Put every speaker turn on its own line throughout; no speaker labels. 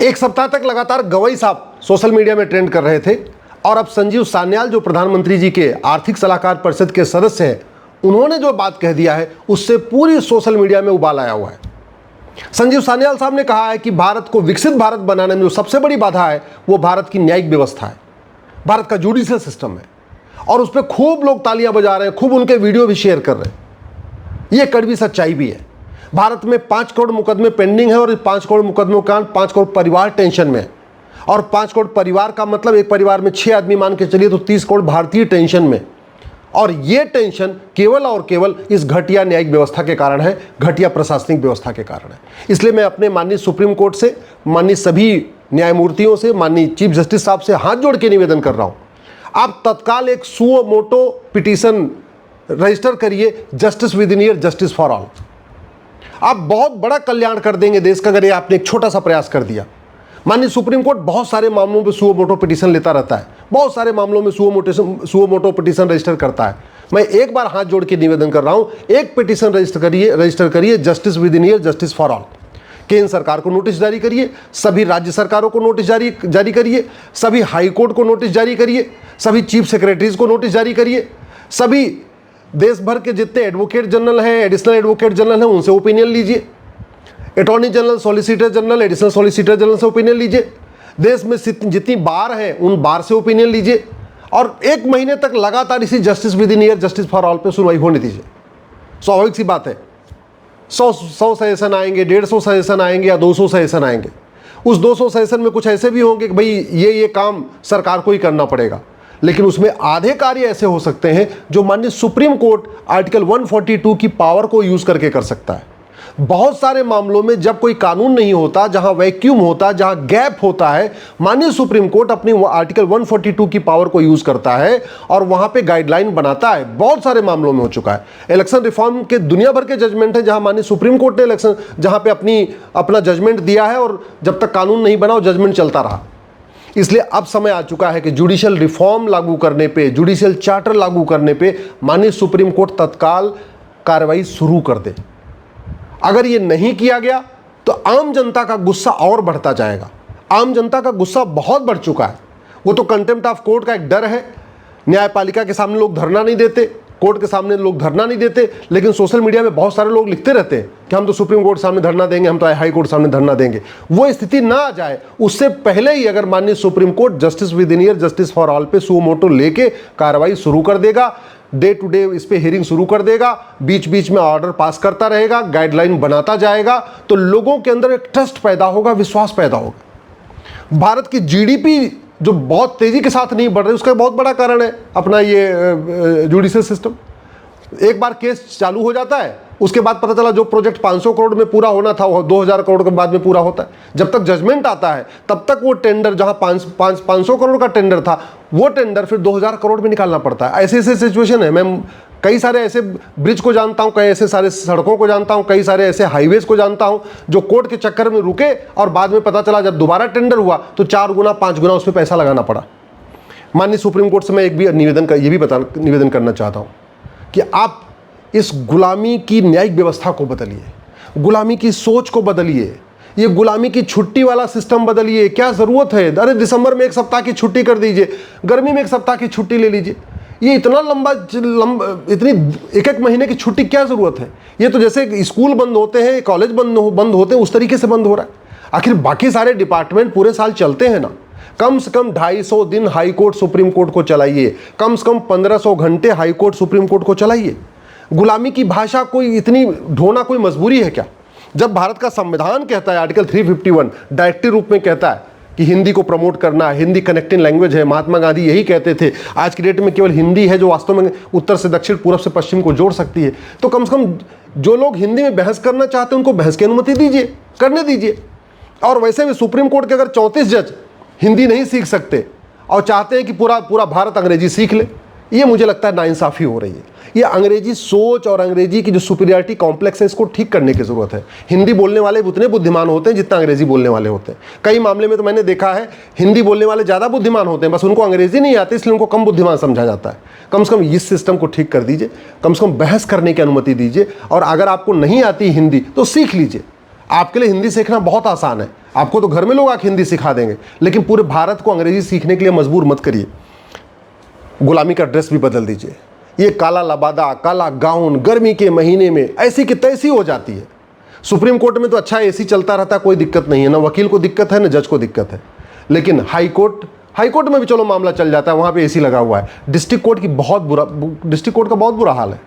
एक सप्ताह तक लगातार गवई साहब सोशल मीडिया में ट्रेंड कर रहे थे और अब संजीव सान्याल जो प्रधानमंत्री जी के आर्थिक सलाहकार परिषद के सदस्य हैं, उन्होंने जो बात कह दिया है उससे पूरी सोशल मीडिया में उबाल आया हुआ है। संजीव सान्याल साहब ने कहा है कि भारत को विकसित भारत बनाने में जो सबसे बड़ी बाधा है वो भारत की न्यायिक व्यवस्था है, भारत का जुडिशियल सिस्टम है, और उस पर खूब लोग तालियां बजा रहे हैं, खूब उनके वीडियो भी शेयर कर रहे हैं। ये कड़वी सच्चाई भी है। भारत में 5 करोड़ मुकदमे पेंडिंग है और 5 करोड़ मुकदमों के कारण 5 करोड़ परिवार टेंशन में है, और 5 करोड़ परिवार का मतलब एक परिवार में 6 आदमी मान के चलिए तो 30 करोड़ भारतीय टेंशन में। और ये टेंशन केवल और केवल इस घटिया न्यायिक व्यवस्था के कारण है, घटिया प्रशासनिक व्यवस्था के कारण है। इसलिए मैं अपने माननीय सुप्रीम कोर्ट से, माननीय सभी न्यायमूर्तियों से, माननीय चीफ जस्टिस साहब से हाथ जोड़ के निवेदन कर रहा हूं, आप तत्काल एक सुओ मोटो पिटीशन रजिस्टर करिए, justice with in year, justice for all. आप बहुत बड़ा कल्याण कर देंगे देश का अगर ये आपने एक छोटा सा प्रयास कर दिया। माननीय सुप्रीम कोर्ट बहुत सारे मामलों में सुओ मोटो पिटीशन लेता रहता है, बहुत सारे मामलों में सुओ मोटो पिटीशन रजिस्टर करता है। मैं एक बार हाथ जोड़ के निवेदन कर रहा हूं, एक पिटीशन रजिस्टर करिए, justice with in year, justice for all. केंद्र सरकार को नोटिस जारी करिए, सभी राज्य सरकारों को नोटिस जारी करिए, सभी हाई कोर्ट को नोटिस जारी करिए, सभी चीफ सेक्रेटरीज को नोटिस जारी करिए, सभी देश भर के जितने एडवोकेट जनरल हैं, एडिशनल एडवोकेट जनरल हैं, उनसे ओपिनियन लीजिए। Attorney general, solicitor general, additional solicitor general से ओपिनियन लीजिए। देश में जितनी बार हैं उन बार से ओपिनियन लीजिए, और 1 महीने तक लगातार इसी justice with in year, justice for all पे सुनवाई होने दीजिए। स्वाभाविक सी बात है, 100 सजेशन आएंगे, 150 सजेशन आएंगे या 200 सजेशन आएंगे। उस 200 सजेशन में कुछ ऐसे भी होंगे कि भाई ये काम सरकार को ही करना पड़ेगा, लेकिन उसमें आधे कार्य ऐसे हो सकते हैं जो माननीय सुप्रीम कोर्ट आर्टिकल 142 की पावर को यूज करके कर सकता है। बहुत सारे मामलों में जब कोई कानून नहीं होता, जहां वैक्यूम होता, जहां गैप होता है, माननीय सुप्रीम कोर्ट अपनी आर्टिकल 142 की पावर को यूज करता है और वहां पे गाइडलाइन बनाता है। बहुत सारे मामलों में हो चुका है। इलेक्शन रिफॉर्म के दुनिया भर के जजमेंट है जहां माननीय सुप्रीम कोर्ट ने जहां पे अपना जजमेंट दिया है और जब तक कानून नहीं बना जजमेंट चलता रहा। इसलिए अब समय आ चुका है कि जुडिशियल रिफॉर्म लागू करने पे, जुडिशियल चार्टर लागू करने पे माननीय सुप्रीम कोर्ट तत्काल कार्रवाई शुरू कर दे। अगर ये नहीं किया गया तो आम जनता का गुस्सा और बढ़ता जाएगा। आम जनता का गुस्सा बहुत बढ़ चुका है। वो तो कंटेम्प्ट ऑफ कोर्ट का एक डर है। न्यायपालिका के सामने लोग धरना नहीं देते, कोर्ट के सामने लोग धरना नहीं देते, लेकिन सोशल मीडिया में बहुत सारे लोग लिखते रहते हैं कि हम तो सुप्रीम कोर्ट सामने धरना देंगे, हम तो हाई कोर्ट सामने धरना देंगे। वो स्थिति ना आ जाए उससे पहले ही अगर माननीय supreme court justice with in year, justice for all पे सुओ मोटो लेके कार्रवाई शुरू कर देगा, डे टू डे इस पे हियरिंग शुरू कर देगा, बीच बीच में ऑर्डर पास करता रहेगा, गाइडलाइन बनाता जाएगा, तो लोगों के अंदर एक ट्रस्ट पैदा होगा, विश्वास पैदा होगा। भारत की जीडीपी जो बहुत तेजी के साथ नहीं बढ़ रही, उसका बहुत बड़ा कारण है अपना ये जुडिशियल सिस्टम। एक बार केस चालू हो जाता है, उसके बाद पता चला जो प्रोजेक्ट 500 करोड़ में पूरा होना था वो 2000 करोड़ के बाद में पूरा होता है। जब तक जजमेंट आता है तब तक वो टेंडर जहां 500 करोड़ का टेंडर था वो टेंडर फिर 2000 करोड़ में निकालना पड़ता है। ऐसे ऐसे सिचुएशन है। मैं कई सारे ऐसे ब्रिज को जानता हूं, कई ऐसे सारे सड़कों को जानता हूं, कई सारे ऐसे हाईवेज को जानता हूं जो कोर्ट के चक्कर में रुके और बाद में पता चला जब दोबारा टेंडर हुआ तो 4 गुना 5 गुना उसमें पैसा लगाना पड़ा। माननीय सुप्रीम कोर्ट से मैं एक भी निवेदन करना चाहता हूं कि आप इस गुलामी की न्यायिक व्यवस्था को बदलिए, गुलामी की सोच को बदलिए, ये गुलामी की छुट्टी वाला सिस्टम बदलिए। क्या जरूरत है? अरे दिसंबर में 1 सप्ताह की छुट्टी कर दीजिए, गर्मी में 1 सप्ताह की छुट्टी ले लीजिए। ये इतना लंबा इतनी 1-1 महीने की छुट्टी क्या जरूरत है? ये तो जैसे स्कूल बंद होते हैं, कॉलेज बंद होते हैं, उस तरीके से बंद हो रहा है। आखिर बाकी सारे डिपार्टमेंट पूरे साल चलते हैं ना। कम से कम 250 दिन हाई कोर्ट सुप्रीम कोर्ट को चलाइए, कम से कम 1500 घंटे हाई कोर्ट सुप्रीम कोर्ट को चलाइए। गुलामी की भाषा कोई इतनी ढोना कोई मजबूरी है क्या? जब भारत का संविधान कहता है, आर्टिकल 351 डायरेक्टिव रूप में कहता है कि हिंदी को प्रमोट करना, हिंदी कनेक्टिंग लैंग्वेज है, महात्मा गांधी यही कहते थे। आज की डेट में केवल हिंदी है जो वास्तव में उत्तर से दक्षिण, पूरब से पश्चिम को जोड़ सकती है। तो कम से कम जो लोग हिंदी में बहस करना चाहते हैं उनको बहस की अनुमति दीजिए, करने दीजिए। और वैसे भी सुप्रीम कोर्ट के अगर 34 जज हिंदी नहीं सीख सकते और चाहते हैं कि पूरा भारत अंग्रेजी सीख ले, ये मुझे लगता है नाइंसाफ़ी हो रही है। ये अंग्रेजी सोच और अंग्रेजी की जो सुपीरियरिटी कॉम्प्लेक्स है इसको ठीक करने की ज़रूरत है। हिंदी बोलने वाले उतने बुद्धिमान होते हैं जितना अंग्रेजी बोलने वाले होते हैं। कई मामले में तो मैंने देखा है हिंदी बोलने वाले ज़्यादा बुद्धिमान होते हैं, बस उनको अंग्रेजी नहीं आती इसलिए उनको कम बुद्धिमान समझा जाता है। कम से कम इस सिस्टम को ठीक कर दीजिए, कम से कम बहस करने की अनुमति दीजिए। और अगर आपको नहीं आती हिंदी तो सीख लीजिए। आपके लिए हिंदी सीखना बहुत आसान है, आपको तो घर में लोग आके हिंदी सिखा देंगे, लेकिन पूरे भारत को अंग्रेजी सीखने के लिए मजबूर मत करिए। गुलामी का ड्रेस भी बदल दीजिए। ये काला लबादा, काला गाउन गर्मी के महीने में ऐसी की तैसी हो जाती है। सुप्रीम कोर्ट में तो अच्छा एसी चलता रहता है, कोई दिक्कत नहीं है, ना वकील को दिक्कत है ना जज को दिक्कत है। लेकिन हाई कोर्ट में भी चलो मामला चल जाता है, वहाँ पे एसी लगा हुआ है। डिस्ट्रिक्ट कोर्ट का बहुत बुरा हाल है।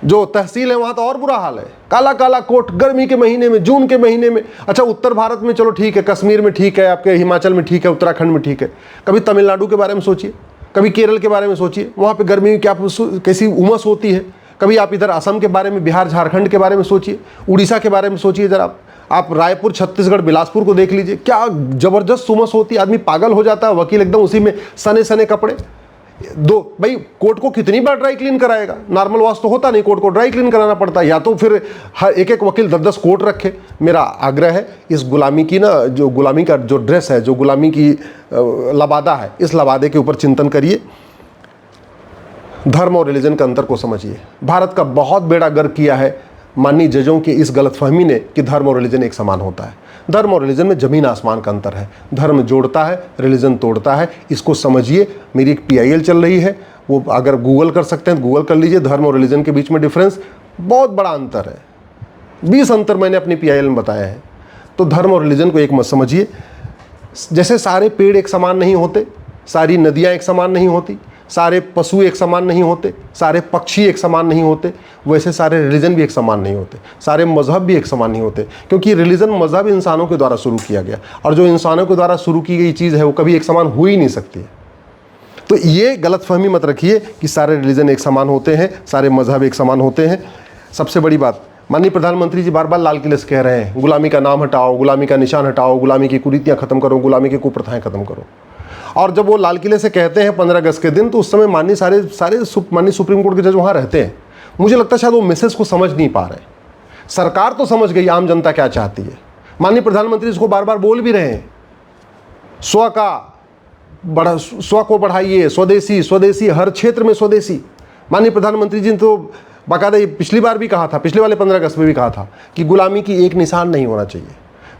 जो तहसील है वहाँ तो और बुरा हाल है, काला काला कोट गर्मी के महीने में, जून के महीने में। अच्छा उत्तर भारत में चलो ठीक है, कश्मीर में ठीक है, आपके हिमाचल में ठीक है, उत्तराखंड में ठीक है। कभी तमिलनाडु के बारे में सोचिए, कभी केरल के बारे में सोचिए, वहाँ पे गर्मी क्या कैसी उमस होती है। कभी आप इधर असम के बारे में, बिहार झारखंड के बारे में सोचिए, उड़ीसा के बारे में सोचिए जरा आप रायपुर छत्तीसगढ़ बिलासपुर को देख लीजिए, क्या जबरदस्त उमस होती है, आदमी पागल हो जाता है। वकील एकदम उसी में सने सने कपड़े। भाई कोर्ट को कितनी बार ड्राई क्लीन कराएगा, नॉर्मल वॉश तो होता नहीं, कोर्ट को ड्राई क्लीन कराना पड़ता है, या तो फिर हर एक वकील 10-10 कोर्ट रखे। मेरा आग्रह है इस गुलामी की जो गुलामी का जो ड्रेस है, जो गुलामी की लबादा है, इस लबादे के ऊपर चिंतन करिए। धर्म और रिलीजन का अंतर को समझिए। भारत का बहुत बेड़ा गर्क किया है माननीय जजों की इस गलतफहमी ने कि धर्म और रिलीजन एक समान होता है। धर्म और रिलीजन में ज़मीन आसमान का अंतर है। धर्म जोड़ता है, रिलीजन तोड़ता है, इसको समझिए। मेरी एक PIL चल रही है, वो अगर गूगल कर सकते हैं तो गूगल कर लीजिए। धर्म और रिलीजन के बीच में डिफरेंस बहुत बड़ा अंतर है, 20 अंतर मैंने अपनी PIL में बताया है। तो धर्म और रिलीजन को एक मत समझिए। जैसे सारे पेड़ एक समान नहीं होते, सारी नदियाँ एक समान नहीं होती, सारे पशु एक समान नहीं होते, सारे पक्षी एक समान नहीं होते, वैसे सारे रिलीजन भी एक समान नहीं होते, सारे मज़हब भी एक समान नहीं होते। क्योंकि रिलीजन मज़हब इंसानों के द्वारा शुरू किया गया, और जो इंसानों के द्वारा शुरू की गई चीज़ है वो कभी एक समान हो ही नहीं सकती है। तो ये गलतफहमी मत रखिए कि सारे रिलीजन एक समान होते हैं, सारे मज़हब एक समान होते हैं। सबसे बड़ी बात, माननीय प्रधानमंत्री जी बार बार लाल किले से कह रहे हैं गुलामी का नाम हटाओ, गुलामी का निशान हटाओ, गुलामी की कुरीतियाँ खत्म करो, गुलामी की कुप्रथाएँ खत्म करो। और जब वो लाल किले से कहते हैं 15 अगस्त के दिन, तो उस समय माननीय माननीय सुप्रीम कोर्ट के जज वहाँ रहते हैं। मुझे लगता है शायद वो मैसेज को समझ नहीं पा रहे। सरकार तो समझ गई आम जनता क्या चाहती है। माननीय प्रधानमंत्री इसको बार बार बोल भी रहे हैं, स्व को बढ़ाइए, स्वदेशी स्वदेशी, हर क्षेत्र में स्वदेशी। माननीय प्रधानमंत्री जी ने तो बाकायदा पिछली बार भी कहा था, पिछले वाले 15 अगस्त में भी कहा था कि गुलामी की एक निशान नहीं होना चाहिए।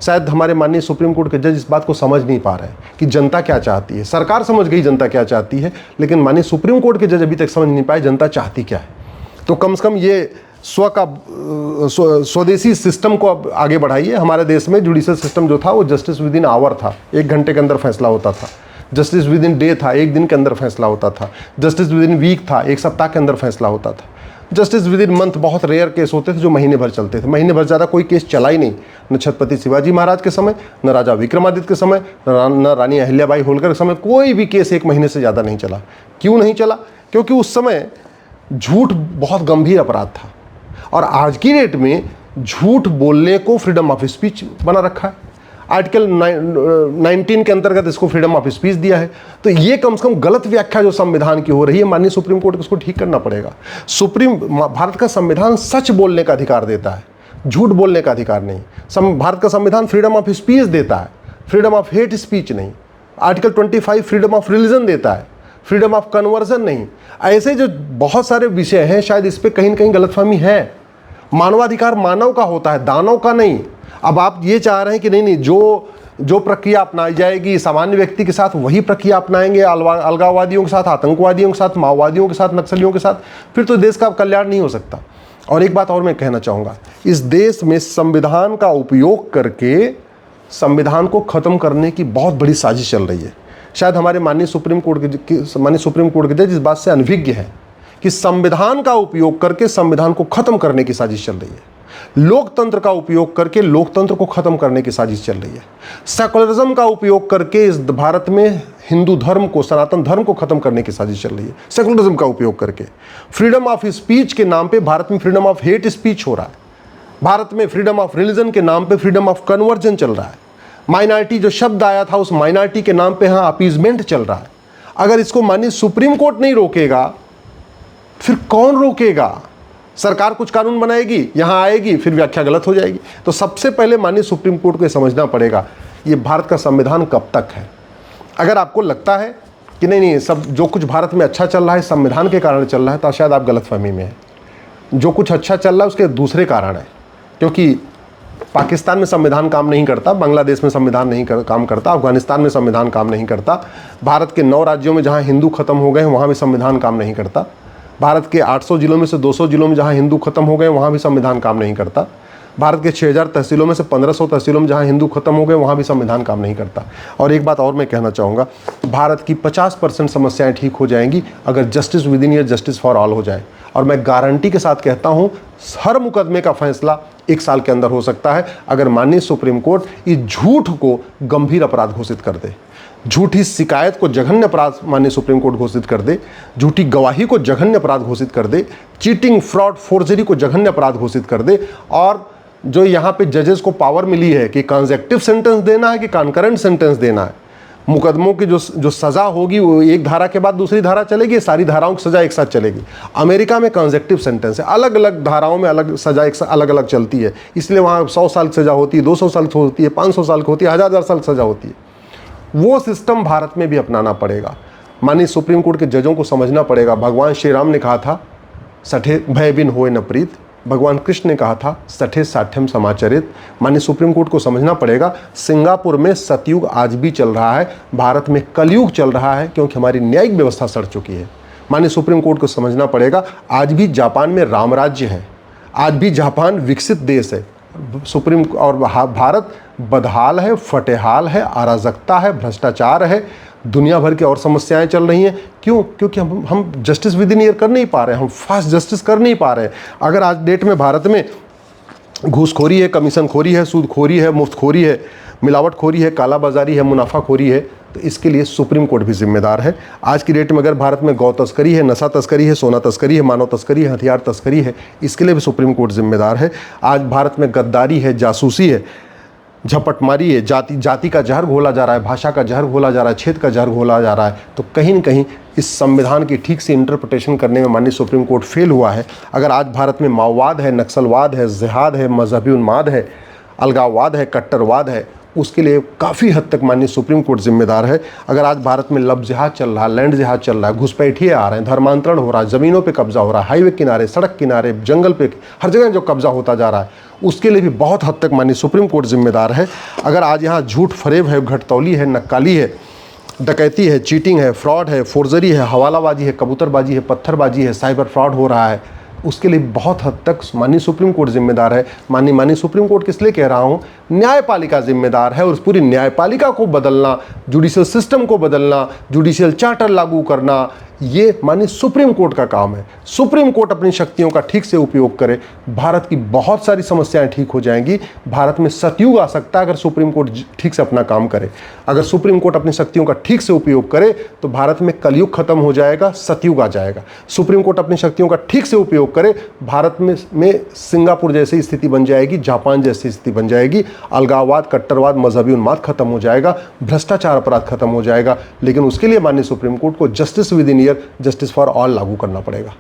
शायद हमारे माननीय सुप्रीम कोर्ट के जज इस बात को समझ नहीं पा रहे हैं कि जनता क्या चाहती है। सरकार समझ गई जनता क्या चाहती है, लेकिन माननीय सुप्रीम कोर्ट के जज अभी तक समझ नहीं पाए जनता चाहती क्या है। तो कम से कम ये स्वदेशी सिस्टम को अब आगे बढ़ाइए। हमारे देश में जुडिशल सिस्टम जो था वो जस्टिस विद इन आवर था, 1 घंटे के अंदर फैसला होता था। जस्टिस विद इन डे था, 1 दिन के अंदर फैसला होता था। जस्टिस विद इन वीक था, 1 सप्ताह के अंदर फैसला होता था। जस्टिस विद इन मंथ बहुत रेयर केस होते थे जो महीने भर चलते थे। महीने भर ज़्यादा कोई केस चला ही नहीं, न छत्रपति शिवाजी महाराज के समय, न राजा विक्रमादित्य के समय, न रानी अहिल्याबाई होलकर के समय कोई भी केस 1 महीने से ज़्यादा नहीं चला। क्यों नहीं चला? क्योंकि उस समय झूठ बहुत गंभीर अपराध था, और आज की डेट में झूठ बोलने को फ्रीडम ऑफ स्पीच बना रखा है। आर्टिकल 19 के अंतर्गत इसको फ्रीडम ऑफ स्पीच दिया है। तो ये कम से कम गलत व्याख्या जो संविधान की हो रही है, माननीय सुप्रीम कोर्ट को इसको ठीक करना पड़ेगा। भारत का संविधान सच बोलने का अधिकार देता है, झूठ बोलने का अधिकार नहीं। भारत का संविधान फ्रीडम ऑफ स्पीच देता है, फ्रीडम ऑफ हेट स्पीच नहीं। आर्टिकल 25 फ्रीडम ऑफ रिलीजन देता है, फ्रीडम ऑफ कन्वर्जन नहीं। ऐसे जो बहुत सारे विषय हैं, शायद इस पर कहीं ना कहीं गलतफहमी है। मानवाधिकार मानव का होता है, दानव का नहीं। अब आप ये चाह रहे हैं कि नहीं, जो प्रक्रिया अपनाई जाएगी सामान्य व्यक्ति के साथ वही प्रक्रिया अपनाएंगे अलगाववादियों के साथ, आतंकवादियों के साथ, माओवादियों के साथ, नक्सलियों के साथ, फिर तो देश का कल्याण नहीं हो सकता। और एक बात और मैं कहना चाहूँगा, इस देश में संविधान का उपयोग करके संविधान को ख़त्म करने की बहुत बड़ी साजिश चल रही है। शायद हमारे माननीय सुप्रीम कोर्ट के जज इस बात से अनभिज्ञ है कि संविधान का उपयोग करके संविधान को ख़त्म करने की साजिश चल रही है। लोकतंत्र का उपयोग करके लोकतंत्र को खत्म करने की साजिश चल रही है। सेकुलरिज्म का उपयोग करके इस भारत में हिंदू धर्म को, सनातन धर्म को खत्म करने की साजिश चल रही है। सेकुलरिज्म का उपयोग करके फ्रीडम ऑफ स्पीच के नाम पे भारत में फ्रीडम ऑफ हेट स्पीच हो रहा है। भारत में फ्रीडम ऑफ रिलीजन के नाम पे फ्रीडम ऑफ कन्वर्जन चल रहा है। माइनॉरिटी जो शब्द आया था, उस माइनॉरिटी के नाम पे यहाँ अपीजमेंट चल रहा है। अगर इसको माननीय सुप्रीम कोर्ट नहीं रोकेगा, फिर कौन रोकेगा? सरकार कुछ कानून बनाएगी, यहाँ आएगी, फिर व्याख्या गलत हो जाएगी। तो सबसे पहले माननीय सुप्रीम कोर्ट को समझना पड़ेगा ये भारत का संविधान कब तक है। अगर आपको लगता है कि नहीं सब जो कुछ भारत में अच्छा चल रहा है संविधान के कारण चल रहा है, तो शायद आप गलतफहमी में हैं। जो कुछ अच्छा चल रहा है उसके दूसरे कारण है, क्योंकि पाकिस्तान में संविधान काम नहीं करता, बांग्लादेश में संविधान नहीं काम करता, अफगानिस्तान में संविधान काम नहीं करता, भारत के 9 राज्यों में जहां हिंदू खत्म हो गए वहां भी संविधान काम नहीं करता, भारत के 800 जिलों में से 200 जिलों में जहां हिंदू खत्म हो गए वहां भी संविधान काम नहीं करता, भारत के 6000 तहसीलों में से 1500 तहसीलों में जहां हिंदू खत्म हो गए वहां भी संविधान काम नहीं करता। और एक बात और मैं कहना चाहूँगा, भारत की 50% समस्याएं ठीक हो जाएंगी अगर justice with in year, justice for all हो जाए। और मैं गारंटी के साथ कहता हूँ हर मुकदमे का फैसला 1 साल के अंदर हो सकता है अगर माननीय सुप्रीम कोर्ट इस झूठ को गंभीर अपराध घोषित कर दे, झूठी शिकायत को जघन्य अपराध माननीय सुप्रीम कोर्ट घोषित कर दे, झूठी गवाही को जघन्य अपराध घोषित कर दे, चीटिंग, फ्रॉड, फोर्जरी को जघन्य अपराध घोषित कर दे। और जो यहाँ पे जजेस को पावर मिली है कि कंसेक्टिव सेंटेंस देना है कि कॉन्करेंट सेंटेंस देना है, मुकदमों की जो सज़ा होगी वो एक धारा के बाद दूसरी धारा चलेगी, सारी धाराओं की सज़ा एक साथ चलेगी। अमेरिका में कंसेक्टिव सेंटेंस है, अलग अलग धाराओं में अलग सज़ा एक अलग अलग चलती है, इसलिए वहाँ 100 साल की सज़ा होती है, 200 साल की होती है, 500 साल की होती है, 1000 साल की सज़ा होती है। वो सिस्टम भारत में भी अपनाना पड़ेगा। माननीय सुप्रीम कोर्ट के जजों को समझना पड़ेगा, भगवान श्री राम ने कहा था सठे भय बिन होए न प्रीत, भगवान कृष्ण ने कहा था सठे साठ्यम समाचरित। माननीय सुप्रीम कोर्ट को समझना पड़ेगा सिंगापुर में सतयुग आज भी चल रहा है, भारत में कलयुग चल रहा है, क्योंकि हमारी न्यायिक व्यवस्था सड़ चुकी है। माननीय सुप्रीम कोर्ट को समझना पड़ेगा आज भी जापान में राम राज्य है, आज भी जापान विकसित देश है, सुप्रीम और भारत बदहाल है, फटेहाल है, अराजकता है, भ्रष्टाचार है, दुनिया भर की और समस्याएं चल रही हैं। क्यों? क्योंकि हम जस्टिस विद इन ईयर कर नहीं पा रहे हैं, हम फास्ट जस्टिस कर नहीं पा रहे हैं। अगर आज डेट में भारत में घूसखोरी है, कमीशनखोरी है, सूदखोरी है, मुफ्तखोरी है, मिलावटखोरी है, कालाबाजारी है, मुनाफाखोरी है, तो इसके लिए सुप्रीम कोर्ट भी जिम्मेदार है। आज की डेट में अगर भारत में गौ तस्करी है, नशा तस्करी है, सोना तस्करी है, मानव तस्करी है, हथियार तस्करी है, इसके लिए भी सुप्रीम कोर्ट जिम्मेदार है। आज भारत में गद्दारी है, जासूसी है, झपटमारी है, जाति का जहर घोला जा रहा है, भाषा का जहर घोला जा रहा है, क्षेत्र का जहर घोला जा रहा है, तो कहीं न कहीं इस संविधान की ठीक से इंटरप्रिटेशन करने में माननीय सुप्रीम कोर्ट फेल हुआ है। अगर आज भारत में माओवाद है, नक्सलवाद है, जिहाद है, मजहबी उन्माद है, अलगाववाद है, कट्टरवाद है, उसके लिए काफ़ी हद तक माननीय सुप्रीम कोर्ट जिम्मेदार है। अगर आज भारत में लब जिहाद चल रहा है, लैंड जिहाद चल रहा है, घुसपैठिए आ रहे हैं, धर्मांतरण हो रहा है, ज़मीनों पे कब्जा हो रहा है, हाईवे किनारे, सड़क किनारे, जंगल पे, हर जगह जो कब्जा होता जा रहा है, उसके लिए भी बहुत हद तक माननीय सुप्रीम कोर्ट जिम्मेदार है। अगर आज यहाँ झूठ फरेब है, घटतौली है, नक्काली है, डकैती है, चीटिंग है, फ्रॉड है, फोर्जरी है, हवालाबाजी है, कबूतरबाजी है, पत्थरबाजी है, साइबर फ्रॉड हो रहा है, उसके लिए बहुत हद तक माननीय सुप्रीम कोर्ट जिम्मेदार है। माननीय सुप्रीम कोर्ट किस लिए कह रहा हूँ, न्यायपालिका जिम्मेदार है। और उस पूरी न्यायपालिका को बदलना, जुडिशियल सिस्टम को बदलना, जुडिशियल चार्टर लागू करना, ये माननीय सुप्रीम कोर्ट का काम है। सुप्रीम कोर्ट अपनी शक्तियों का ठीक से उपयोग करे, भारत की बहुत सारी समस्याएं ठीक हो जाएंगी। भारत में सतयुग आ सकता है अगर सुप्रीम कोर्ट ठीक से अपना काम करे। अगर सुप्रीम कोर्ट अपनी शक्तियों का ठीक से उपयोग करे तो भारत में कलयुग खत्म हो जाएगा, सतयुग आ जाएगा। सुप्रीम कोर्ट अपनी शक्तियों का ठीक से उपयोग करे, भारत में सिंगापुर जैसी स्थिति बन जाएगी, जापान जैसी स्थिति बन जाएगी, अलगाववाद, कट्टरवाद, मजहबी उन्माद खत्म हो जाएगा, भ्रष्टाचार अपराध खत्म हो जाएगा। लेकिन उसके लिए माननीय सुप्रीम कोर्ट को justice with in year, justice for all लागू करना पड़ेगा।